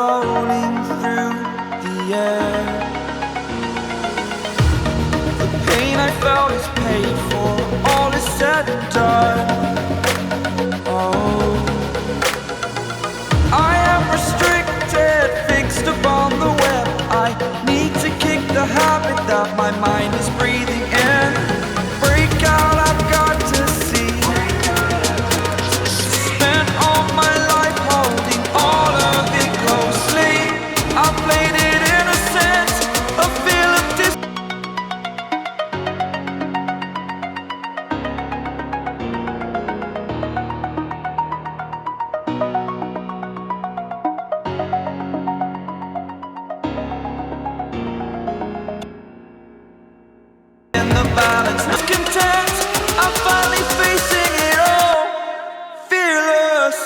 floating through the air. The pain I felt is paid for, all is said and done. Oh, I am restricted, fixed upon the web. I need to kick the habit that my mind is breathing in. Break out, I've got to see. Spent all my life holding all of it closely. I played it innocent, a feel of balance, not content. I'm finally facing it all, fearless.